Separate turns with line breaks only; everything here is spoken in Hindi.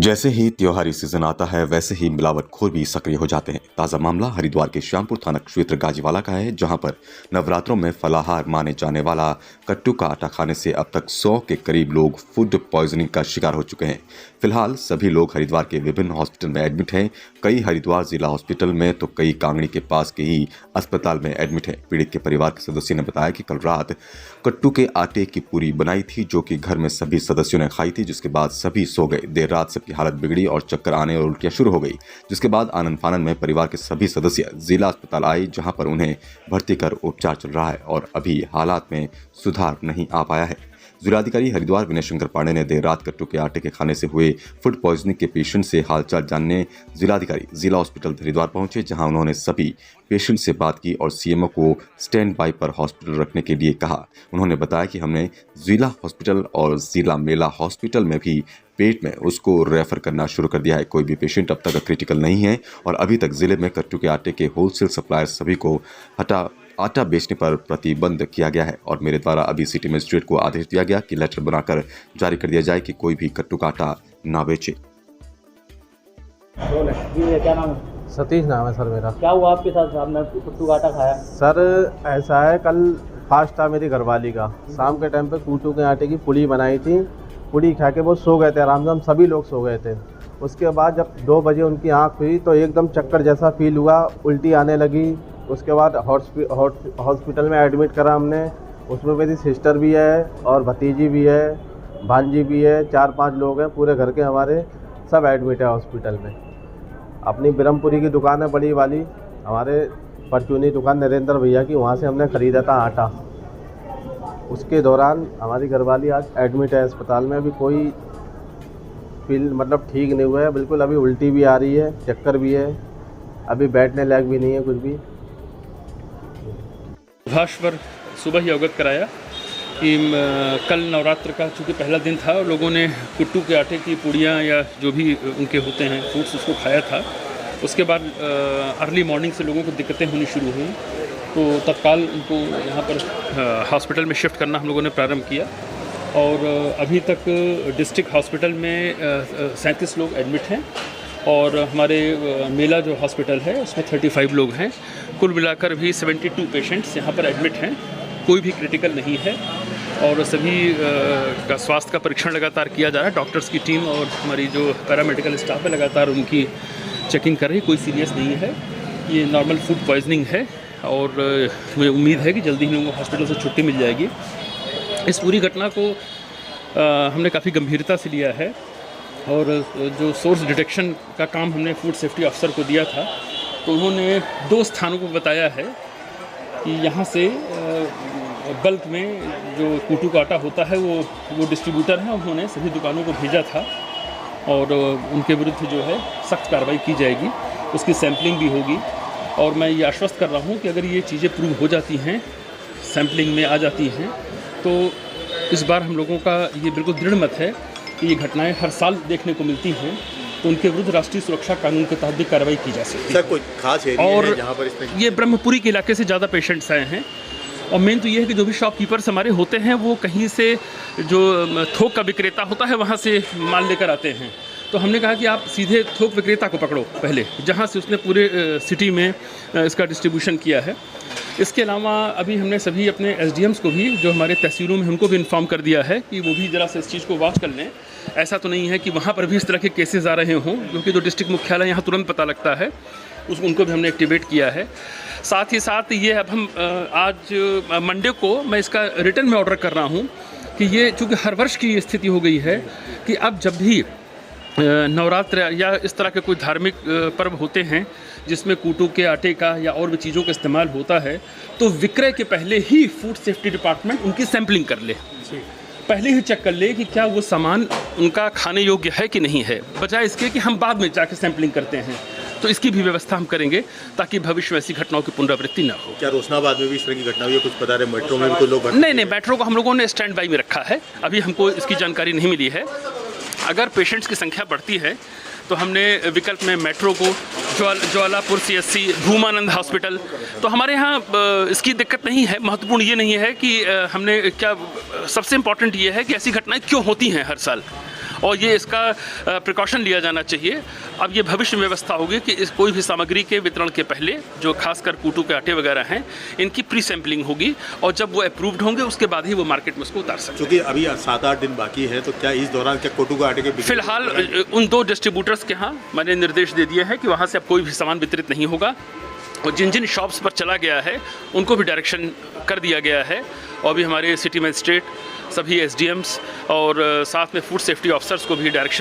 जैसे ही त्योहारी सीजन आता है वैसे ही मिलावटखोर भी सक्रिय हो जाते हैं। ताज़ा मामला हरिद्वार के श्यामपुर थाना क्षेत्र गाजीवाला का है, जहां पर नवरात्रों में फलाहार माने जाने वाला कट्टू का आटा खाने से अब तक 100 के करीब लोग फूड पॉइजनिंग का शिकार हो चुके हैं। फिलहाल सभी लोग हरिद्वार के विभिन्न हॉस्पिटल में एडमिट हैं। कई हरिद्वार जिला हॉस्पिटल में तो कई कांगड़ी के पास के ही अस्पताल में एडमिट है। पीड़ित के परिवार के सदस्य ने बताया कि कल रात कट्टू के आटे की पूरी बनाई थी, जो कि घर में सभी सदस्यों ने खाई थी, जिसके बाद सभी सो गए। देर रात की हालत बिगड़ी और चक्कर आने और उल्टियां शुरू हो गई, जिसके बाद आनंद फानन में परिवार के सभी सदस्य जिला अस्पताल आए, जहां पर उन्हें भर्ती कर उपचार चल रहा है और अभी हालात में सुधार नहीं आ पाया है। जिलाधिकारी हरिद्वार विनय शंकर पांडे ने देर रात कट्टू के आटे के खाने से हुए फूड पॉइजनिंग के पेशेंट से हालचाल जानने जिलाधिकारी जिला हॉस्पिटल हरिद्वार पहुंचे, जहां उन्होंने सभी पेशेंट से बात की और सीएमओ को स्टैंड बाई पर हॉस्पिटल रखने के लिए कहा। उन्होंने बताया कि हमने जिला हॉस्पिटल और जिला मेला हॉस्पिटल में भी पेट में उसको रेफर करना शुरू कर दिया है। कोई भी पेशेंट अब तक क्रिटिकल नहीं है और अभी तक जिले में कट्टू के आटे के होलसेल सप्लायर सभी को आटा बेचने पर प्रतिबंध किया गया है और मेरे द्वारा अभी सिटी मजिस्ट्रेट को आदेश दिया गया कि लेटर बनाकर जारी कर दिया जाए कि कोई भी कट्टू का आटा ना बेचे।
क्या नाम है?
सतीश नाम है सर मेरा।
क्या हुआ आपके साथ? आपने कट्टू का आटा खाया?
सर ऐसा है, कल फास्ट था मेरी घरवाली का। शाम के टाइम पे कट्टू के आटे की पुड़ी बनाई थी। पुड़ी खा के वो सो गए थे आराम से, हम सभी लोग सो गए थे। उसके बाद जब 2 बजे उनकी आँख हुई तो एकदम चक्कर जैसा फील हुआ, उल्टी आने लगी। उसके बाद हॉस्पिटल में एडमिट करा हमने। उसमें मेरी सिस्टर भी है और भतीजी भी है, भांजी भी है, 4-5 लोग हैं पूरे घर के हमारे, सब एडमिट है हॉस्पिटल में। अपनी ब्रह्मपुरी की दुकान है बड़ी वाली, हमारे परचूनी दुकान नरेंद्र भैया की, वहाँ से हमने ख़रीदा था आटा। उसके दौरान हमारी घरवाली आज एडमिट है अस्पताल में। अभी कोई मतलब ठीक नहीं हुआ है बिल्कुल। अभी उल्टी भी आ रही है, चक्कर भी है, अभी बैठने लायक भी नहीं है कुछ भी।
भाष पर सुबह ही अवगत कराया कि कल नवरात्र का चूँकि पहला दिन था और लोगों ने कट्टू के आटे की पूड़ियाँ या जो भी उनके होते हैं फूड्स उसको खाया था। उसके बाद अर्ली मॉर्निंग से लोगों को दिक्कतें होनी शुरू हुई, तो तत्काल उनको यहाँ पर हॉस्पिटल में शिफ्ट करना हम लोगों ने प्रारंभ किया और अभी तक डिस्ट्रिक्ट हॉस्पिटल में 37 लोग एडमिट हैं और हमारे मेला जो हॉस्पिटल है उसमें 35 लोग हैं। कुल मिलाकर भी 72 पेशेंट्स यहाँ पर एडमिट हैं। कोई भी क्रिटिकल नहीं है और सभी का स्वास्थ्य का परीक्षण लगातार किया जा रहा है। डॉक्टर्स की टीम और हमारी जो पैरामेडिकल स्टाफ है लगातार उनकी चेकिंग कर रही है। कोई सीरियस नहीं है, ये नॉर्मल फूड पॉइजनिंग है और मुझे उम्मीद है कि जल्दी ही लोगों को हॉस्पिटल से छुट्टी मिल जाएगी। इस पूरी घटना को हमने काफ़ी गंभीरता से लिया है और जो सोर्स डिटेक्शन का काम हमने फूड सेफ्टी अफसर को दिया था, तो उन्होंने 2 स्थानों को बताया है कि यहाँ से बल्क में जो कट्टू का आटा होता है वो डिस्ट्रीब्यूटर हैं, उन्होंने सभी दुकानों को भेजा था और उनके विरुद्ध जो है सख्त कार्रवाई की जाएगी। उसकी सैम्पलिंग भी होगी और मैं ये आश्वस्त कर रहा हूँ कि अगर ये चीज़ें प्रूव हो जाती हैं, सैम्पलिंग में आ जाती हैं, तो इस बार हम लोगों का ये बिल्कुल दृढ़ मत है कि ये घटनाएं हर साल देखने को मिलती हैं, तो उनके विरुद्ध राष्ट्रीय सुरक्षा कानून के तहत भी कार्रवाई की जा सकती है।
सर, कोई खास एरिया है जहाँ पर
ये ब्रह्मपुरी के इलाके से ज़्यादा पेशेंट्स आए हैं और मेन तो ये है कि जो भी शॉपकीपर्स हमारे होते हैं वो कहीं से जो थोक का विक्रेता होता है वहाँ से माल लेकर आते हैं। तो हमने कहा कि आप सीधे थोक विक्रेता को पकड़ो पहले, जहाँ से उसने पूरे सिटी में इसका डिस्ट्रीब्यूशन किया है। इसके अलावा अभी हमने सभी अपने एसडीएम्स को भी जो हमारे तहसीलों में उनको भी इन्फॉर्म कर दिया है कि वो भी ज़रा से इस चीज़ को वॉच कर लें। ऐसा तो नहीं है कि वहाँ पर भी इस तरह के केसेस आ रहे हों, क्योंकि जो डिस्ट्रिक्ट मुख्यालय यहाँ तुरंत पता लगता है, उनको भी हमने एक्टिवेट किया है। साथ ही साथ ये अब हम आज मंडे को मैं इसका रिटर्न में ऑर्डर कर रहा हूँ कि ये चूँकि हर वर्ष की स्थिति हो गई है कि अब जब भी नवरात्र या इस तरह के कोई धार्मिक पर्व होते हैं जिसमें कट्टू के आटे का या और भी चीज़ों का इस्तेमाल होता है, तो विक्रय के पहले ही फूड सेफ्टी डिपार्टमेंट उनकी सैम्पलिंग कर ले, पहले ही चेक कर ले कि क्या वो सामान उनका खाने योग्य है कि नहीं है, बजाय इसके कि हम बाद में जाकर सैम्पलिंग करते हैं। तो इसकी भी व्यवस्था हम करेंगे ताकि भविष्य में ऐसी घटनाओं की पुनरावृत्ति ना हो।
क्या रोशनाबाद में भी इस तरह की घटना हुई है? कुछ पता है? मेट्रो में भी कुछ लोग
नहीं, मेट्रो को हम लोगों ने स्टैंड बाई में रखा है, अभी हमको इसकी जानकारी नहीं मिली है। अगर पेशेंट्स की संख्या बढ़ती है तो हमने विकल्प में मेट्रो को, ज्वालापुर CSC, भूमानंद हॉस्पिटल, तो हमारे यहाँ इसकी दिक्कत नहीं है। महत्वपूर्ण ये नहीं है कि हमने क्या, सबसे इम्पॉर्टेंट ये है कि ऐसी घटनाएं क्यों होती हैं हर साल और ये इसका प्रिकॉशन लिया जाना चाहिए। अब ये भविष्य में व्यवस्था होगी कि इस कोई भी सामग्री के वितरण के पहले जो खासकर कूटू के आटे वगैरह हैं, इनकी प्री सैम्पलिंग होगी और जब वो अप्रूव्ड होंगे उसके बाद ही वो मार्केट में उसको उतार सकते हैं।
क्योंकि अभी 7-8 दिन बाकी है, तो क्या इस दौरान क्या कूटू के आटे के
फिलहाल उन 2 डिस्ट्रीब्यूटर्स के यहाँ मैंने निर्देश दे दिए हैं कि वहाँ से अब कोई भी सामान वितरित नहीं होगा और जिन जिन शॉप्स पर चला गया है उनको भी डायरेक्शन कर दिया गया है। और भी हमारे सिटी मजिस्ट्रेट, सभी SDMs और साथ में फूड सेफ्टी ऑफिसर्स को भी डायरेक्शन